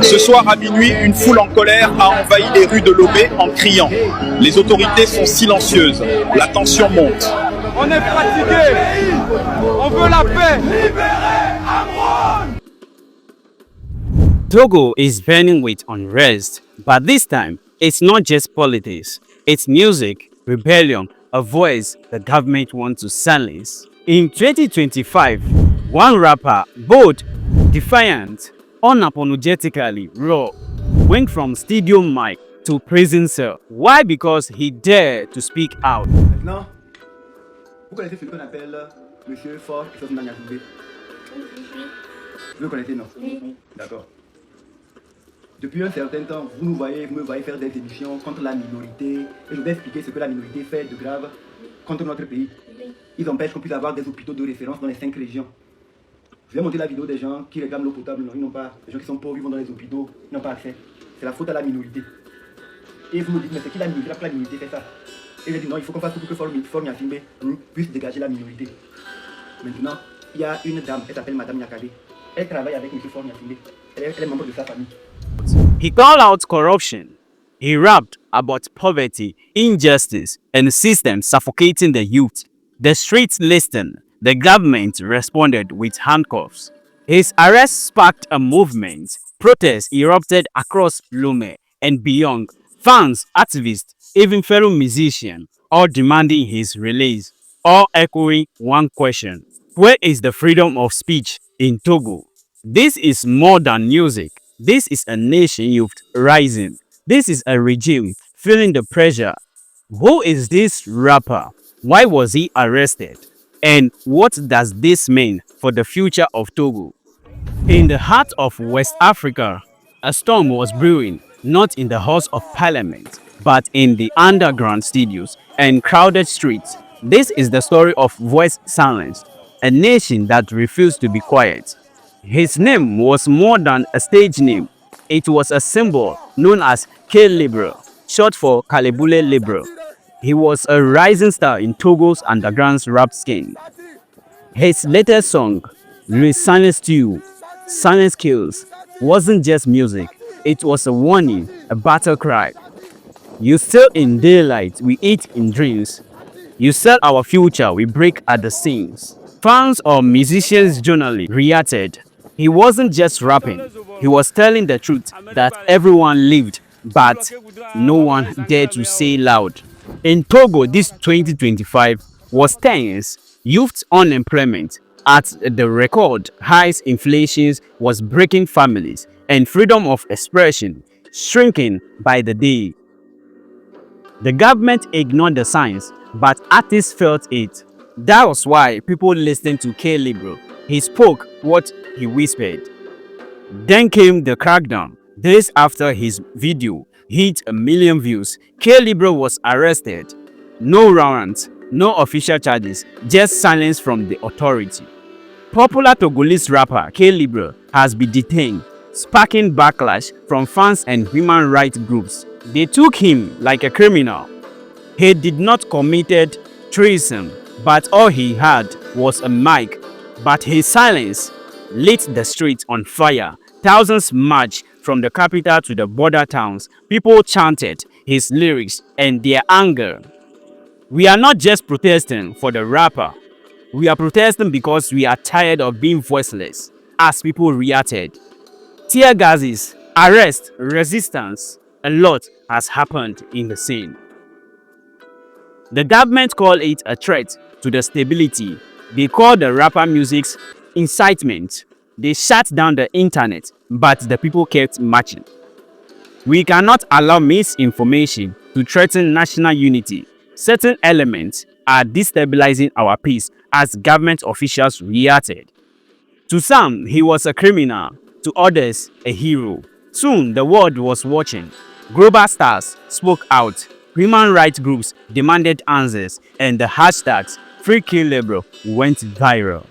Ce soir à minuit, une foule en colère a envahi les rues de Lomé en criant. Les autorités sont silencieuses. La tension monte. On est fatigué. On veut la paix. Togo is burning with unrest, but this time, it's not just politics. It's music, rebellion, a voice the government wants to silence. In 2025, one rapper, bold, defiant, unapologetically raw, went from stadium mic to prison cell. Why? Because he dared to speak out. Maintenant, vous connaissez celui qu'on appelle Monsieur Faure Gnassingbé? Vous le connaissez, non? Oui. D'accord. Depuis un certain temps, vous me voyez faire des émissions contre la minorité. Et je vais expliquer ce que la minorité fait de grave contre notre pays. Ils empêchent qu'on puisse avoir des hôpitaux de référence dans les 5 régions. Je vais montrer la vidéo des gens qui réclament l'eau potable. Non, ils n'ont pas. Les gens qui sont pauvres, ils vont dans les hôpitaux, ils n'ont pas accès. C'est la faute à la minorité. Et vous me dites, mais c'est qui la minorité? La minorité fait ça. Et je dis non, il faut qu'on fasse tout pour que Faure Gnassingbé puisse dégager la minorité. Maintenant, il y a une dame, elle s'appelle Madame Nyakade. Elle travaille avec M. Faure Gnassingbé. Elle est membre de sa famille. He called out corruption. He rapped about poverty, injustice, and systems suffocating the youth. The streets listened. The government responded with handcuffs. His arrest sparked a movement. Protests erupted across Lomé and beyond. Fans, activists, even fellow musicians, all demanding his release, all echoing one question: where is the freedom of speech in Togo? This is more than music. This is a nation youth rising. This is a regime feeling the pressure. Who is this rapper? Why was he arrested? And what does this mean for the future of Togo? In the heart of West Africa, a storm was brewing, not in the halls of parliament, but in the underground studios and crowded streets. This is the story of voice silenced, a nation that refused to be quiet. His name was more than a stage name. It was a symbol known as K Libro, short for Kalebule Libro. He was a rising star in Togo's underground rap scene. His latest song, Silence to You, Silence Kills, wasn't just music. It was a warning, a battle cry. You steal in daylight, we eat in dreams. You sell our future, we break at the seams. Fans or musicians generally reacted. He wasn't just rapping, he was telling the truth that everyone lived, but no one dared to say loud. In Togo, this 2025 was tense. Youth unemployment at the record highs, inflation was breaking families, and freedom of expression shrinking by the day. The government ignored the signs, but artists felt it. That was why people listened to K Libro. He spoke what he whispered. Then came the crackdown. Days after his video hit 1 million views, K Libro was arrested. No warrant, no official charges, just silence from the authority. Popular Togolese rapper K Libro has been detained, sparking backlash from fans and human rights groups. They took him like a criminal. He did not committed treason, but all he had was a mic. But his silence lit the streets on fire. Thousands marched from the capital to the border towns. People chanted his lyrics and their anger. We are not just protesting for the rapper. We are protesting because we are tired of being voiceless, as people reacted. Tear gases, arrest, resistance, a lot has happened in the scene. The government called it a threat to the stability. They called the rapper music's incitement. They shut down the internet, but the people kept marching. We cannot allow misinformation to threaten national unity. Certain elements are destabilizing our peace as government officials reacted. To some, he was a criminal. To others, a hero. Soon, the world was watching. Global stars spoke out. Human rights groups demanded answers, and the hashtags Free K Libro went viral.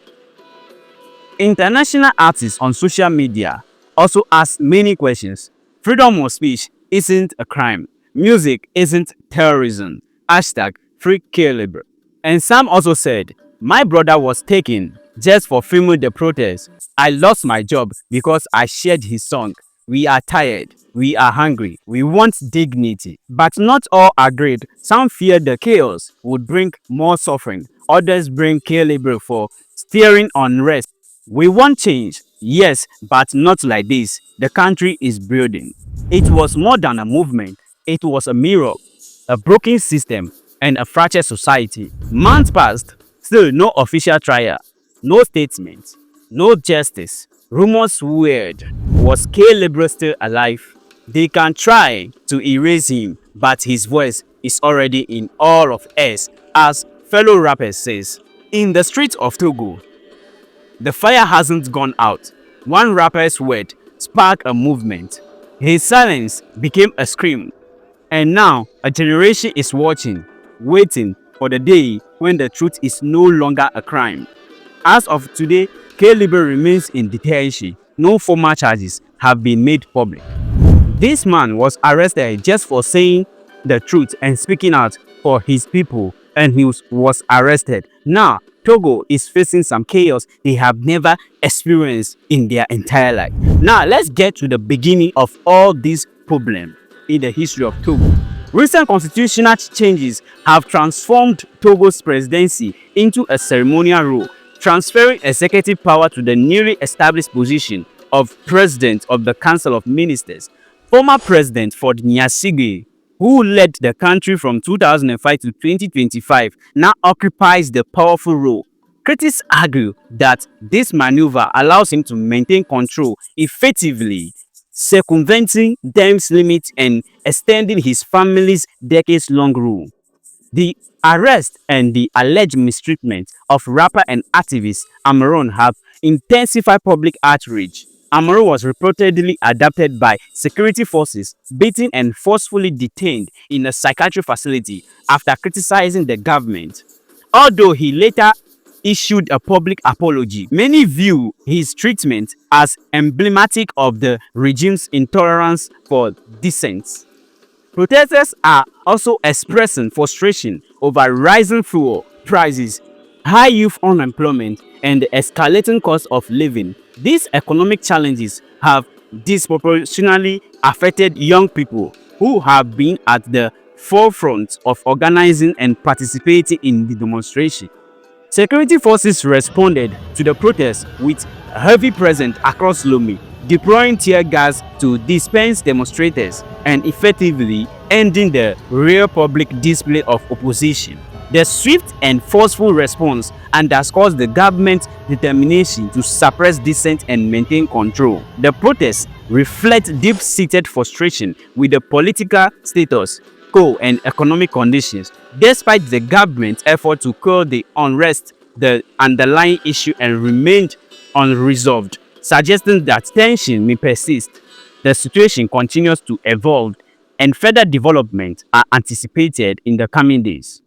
International artists on social media also asked many questions. Freedom of speech isn't a crime. Music isn't terrorism. Hashtag Free K Libro. And some also said, my brother was taken just for filming the protest. I lost my job because I shared his song. We are tired. We are hungry. We want dignity. But not all agreed. Some feared the chaos would bring more suffering. Others blame K Libro for steering unrest. We want change, yes, but not like this. The country is building. It was more than a movement. It was a mirror, a broken system, and a fractured society. Months passed, still no official trial, no statement, no justice. Rumors swirled. Was K Libro still alive? They can try to erase him, but his voice is already in all of us, as fellow rappers says. In the streets of Togo, the fire hasn't gone out. One rapper's word sparked a movement. His silence became a scream. And now a generation is watching, waiting for the day when the truth is no longer a crime. As of today, K Libro remains in detention. No formal charges have been made public. This man was arrested just for saying the truth and speaking out for his people, and he was arrested. Now, Togo is facing some chaos they have never experienced in their entire life. Now, let's get to the beginning of all these problems in the history of Togo. Recent constitutional changes have transformed Togo's presidency into a ceremonial rule, transferring executive power to the newly established position of President of the Council of Ministers. Former President Faure Gnassingbé, who led the country from 2005 to 2025, now occupies the powerful role. Critics argue that this maneuver allows him to maintain control effectively, circumventing term limits and extending his family's decades-long rule. The arrest and the alleged mistreatment of rapper and activist Amaron have intensified public outrage. Amaron was reportedly abducted by security forces, beaten and forcefully detained in a psychiatric facility after criticizing the government. Although he later issued a public apology, many view his treatment as emblematic of the regime's intolerance for dissent. Protesters are also expressing frustration over rising fuel prices, high youth unemployment, and the escalating cost of living. These economic challenges have disproportionately affected young people who have been at the forefront of organizing and participating in the demonstration. Security forces responded to the protests with heavy presence across Lomé, deploying tear gas to disperse demonstrators and effectively ending the rare public display of opposition. The swift and forceful response underscores the government's determination to suppress dissent and maintain control. The protests reflect deep-seated frustration with the political status quo and economic conditions. Despite the government's effort to curb the unrest, the underlying issue and remained unresolved, suggesting that tension may persist. The situation continues to evolve and further developments are anticipated in the coming days.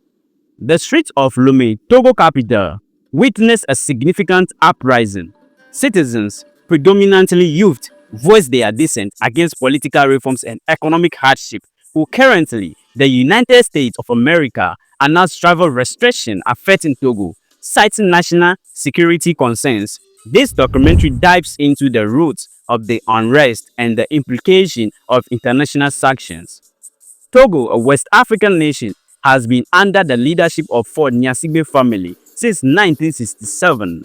The streets of Lomé, Togo capital, witnessed a significant uprising. Citizens, predominantly youth, voiced their dissent against political reforms and economic hardship. Currently, the United States of America announced travel restrictions affecting Togo, citing national security concerns. This documentary dives into the roots of the unrest and the implication of international sanctions. Togo, a West African nation, has been under the leadership of Faure Gnassingbé family since 1967.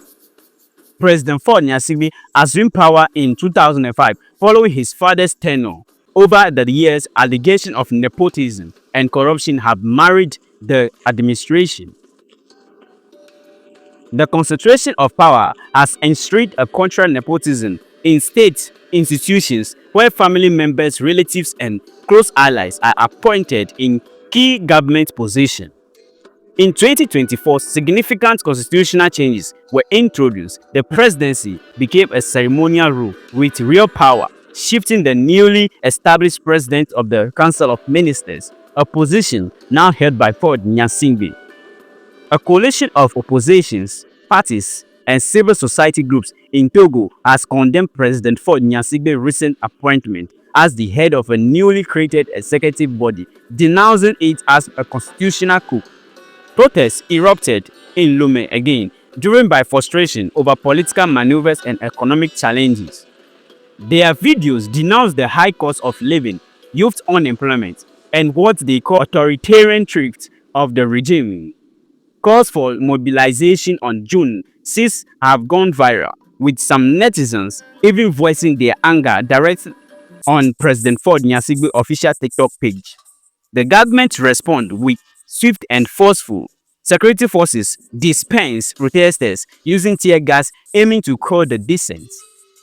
President Faure Gnassingbé assumed power in 2005 following his father's tenure. Over the years, allegations of nepotism and corruption have marred the administration. The concentration of power has enshrined a cultural nepotism in state institutions where family members, relatives, and close allies are appointed in key government positions. In 2024, significant constitutional changes were introduced. The presidency became a ceremonial rule with real power, shifting the newly established president of the Council of Ministers, a position now held by Faure Gnassingbé. A coalition of oppositions, parties, and civil society groups in Togo has condemned President Faure Gnassingbé's recent appointment as the head of a newly created executive body, denouncing it as a constitutional coup. Protests erupted in Lomé again, driven by frustration over political maneuvers and economic challenges. Their videos denounce the high cost of living, youth unemployment, and what they call authoritarian thrift of the regime. Calls for mobilization on June 6 have gone viral, with some netizens even voicing their anger directly on President Faure Gnassingbé's official TikTok page. The government respond with swift and forceful. Security forces disperse protesters using tear gas aiming to quell the dissent.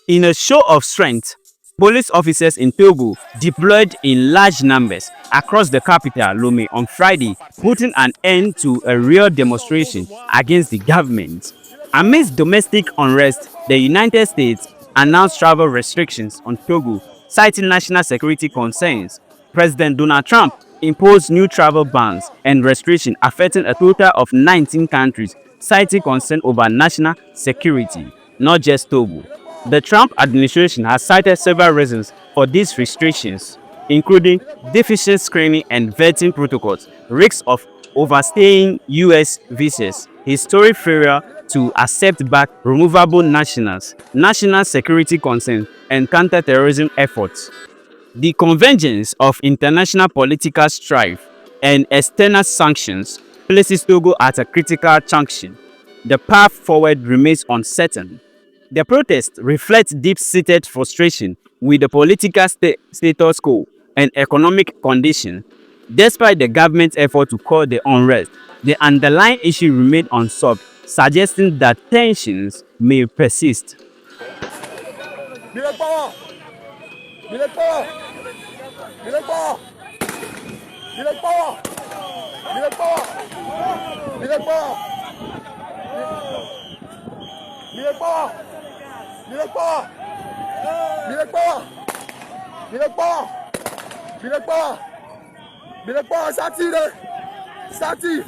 In a show of strength, police officers in Togo deployed in large numbers across the capital, Lomé, on Friday, putting an end to a real demonstration against the government. Amidst domestic unrest, the United States announced travel restrictions on Togo, citing national security concerns. President Donald Trump imposed new travel bans and restrictions affecting a total of 19 countries, citing concern over national security, not just Togo. The Trump administration has cited several reasons for these restrictions, including deficient screening and vetting protocols, risks of overstaying U.S. visas, historic failure to accept back removable nationals, national security concerns, and counter-terrorism efforts. The convergence of international political strife and external sanctions places Togo at a critical junction. The path forward remains uncertain. The protests reflect deep-seated frustration with the political status quo and economic conditions. Despite the government's effort to quell the unrest, the underlying issue remains unsolved, suggesting that tensions may persist. Sati!